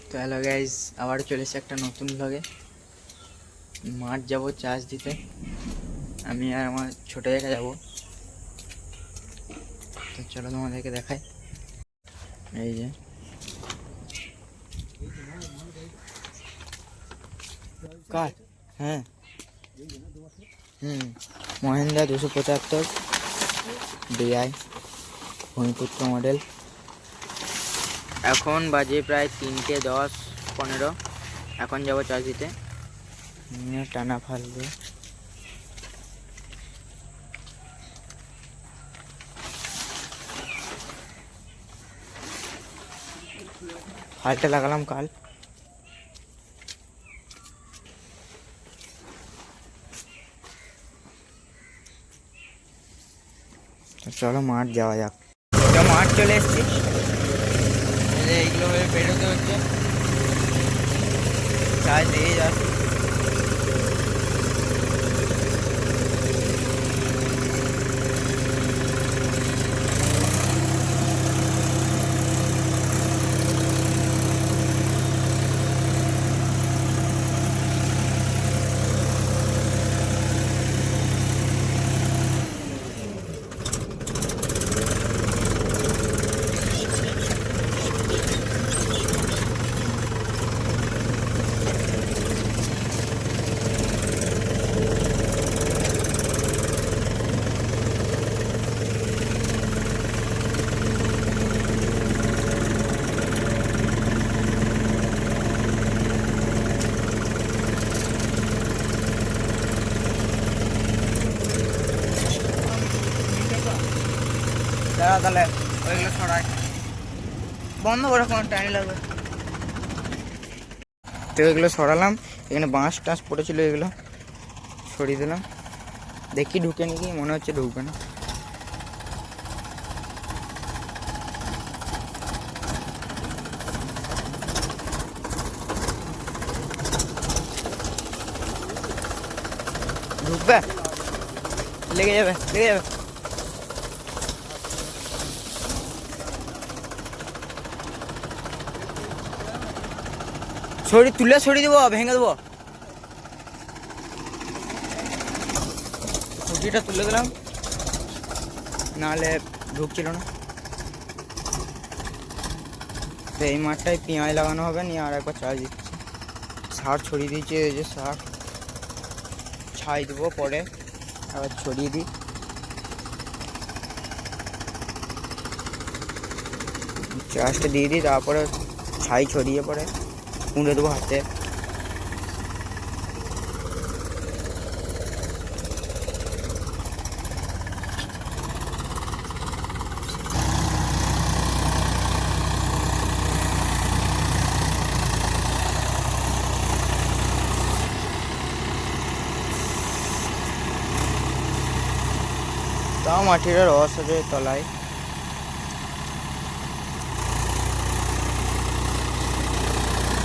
তো hello guys, আবার চলে এসেছে একটা নতুন ব্লগে। মাঠ যাব চার্জ দিতে, আমি আর আমার ছোটো জায়গা যাব। তো চলো তোমাদেরকে দেখাই। এই যে কার, হ্যাঁ মহেন্দ্রা 275 ডিআই ভূমিপুত্র মডেল। এখন বাজে প্রায় 3:10-15। এখন যাব চার্জ দিতে। টানা ফালবে, ফালটা লাগালাম কাল। চলো মাঠ যাওয়া যাক। মাঠ চলে এসছি, এইগুলো হয়ে বেরোতে হচ্ছে, চার্জ দিয়ে যাচ্ছি। দাঁড়া তাহলে ওইগুলো ছড়াই, বন্ধ করে কোনো টাইম লাগবে। তো এগুলো সরালাম, এখানে বাঁশ টাঁশ পড়েছিল, এগুলো সরিয়ে দিলাম। দেখি ঢুকে নাকি, মনে হচ্ছে ঢুকবে না। ঢুকবে, লেগে যাবে লেগে যাবে। তুলে সরিয়ে দেবো, ভেঙে দেবো। খুঁটিটা তুলে দিলাম, নাহলে ঢুকছিল না। তো এই মাঠটায় পেঁয়াজ লাগানো হবে, নিয়ে আর একবার চার্জ দিচ্ছি। সার ছড়িয়ে দিয়েছি, এই যে সার ছাই দেবো, পরে আবার ছড়িয়ে দিই। চার্জটা দিয়ে দিই, তারপরে ছাই ছড়িয়ে পরে কুঁড়ে দেবো হাতে। তাও মাটির রস আছে তলায়।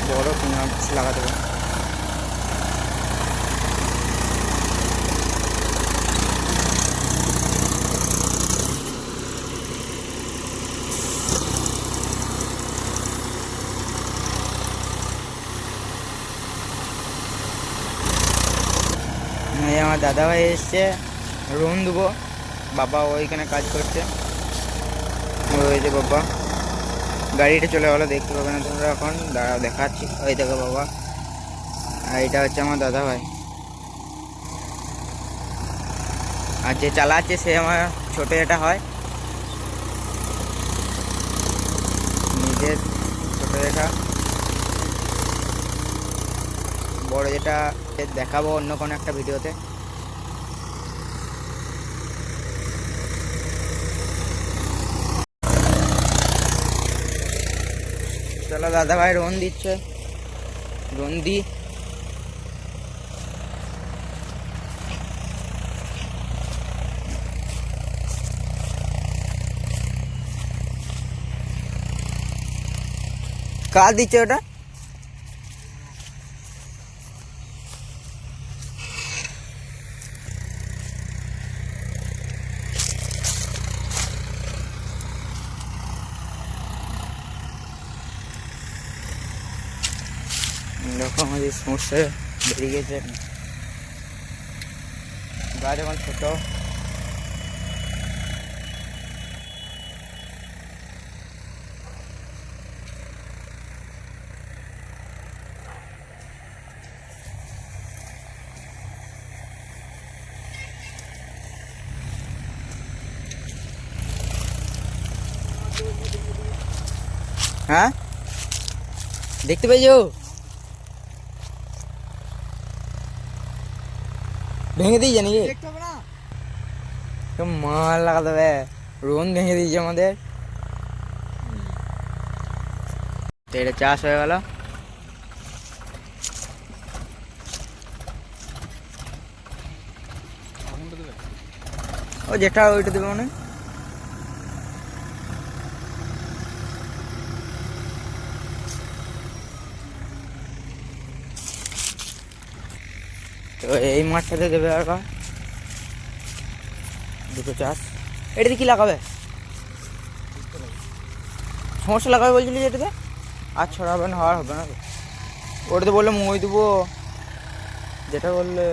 বড় পেঁয়াজ লাগাতে হবে। আমার দাদাভাই এসছে, রুম দেবো। বাবা ওইখানে কাজ করছে, ওই যে বাবা গাড়িটা চলে গেলো, দেখতে পাবে না তোমরা এখন। দাঁড়াও দেখাচ্ছি, ওই দেখো বাবা। আর এটা হচ্ছে আমার দাদাভাই, আর যে চালাচ্ছে সে আমার ছোটো যেটা হয়, নিজের ছোটো যেটা। বড় যেটা দেখাবো অন্য কোনো একটা ভিডিওতে। চলো দাদাভাই রোন দিচ্ছে, রোন দি। কার দিচ্ছে ওটা? দেখো আমাদের সমস্যা বেরিয়ে গেছে, গাছ এখন ছোট। হ্যাঁ দেখতে পেয়েছো? ভেঙে দিয়েছে নাকি? মাল লাগাতে হবে, রোন ভেঙে দিয়েছে আমাদের। তো এটা চাষ হয়ে গেল। ও যেটা ওইটা দেবে মানে তো এই মাঠটাতে দেবে আর দুটো চাষ। এটাতে কি লাগাবে? সমস্যা লাগাবে বলছিলি যেটাতে? আর ছড়াবে না, হওয়ার হবে না তো। ওটাতে বললে মই দেবো, যেটা বললে।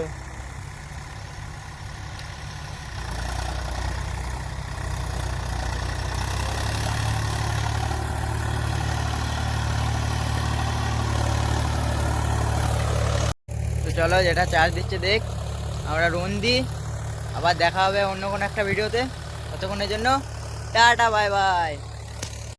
তো চলো যেটা চার্জ দিচ্ছে দেখ, আমরা রোন দিই। আবার দেখা হবে অন্য কোনো একটা ভিডিওতে। ততক্ষণের জন্য টাটা, বাই বাই।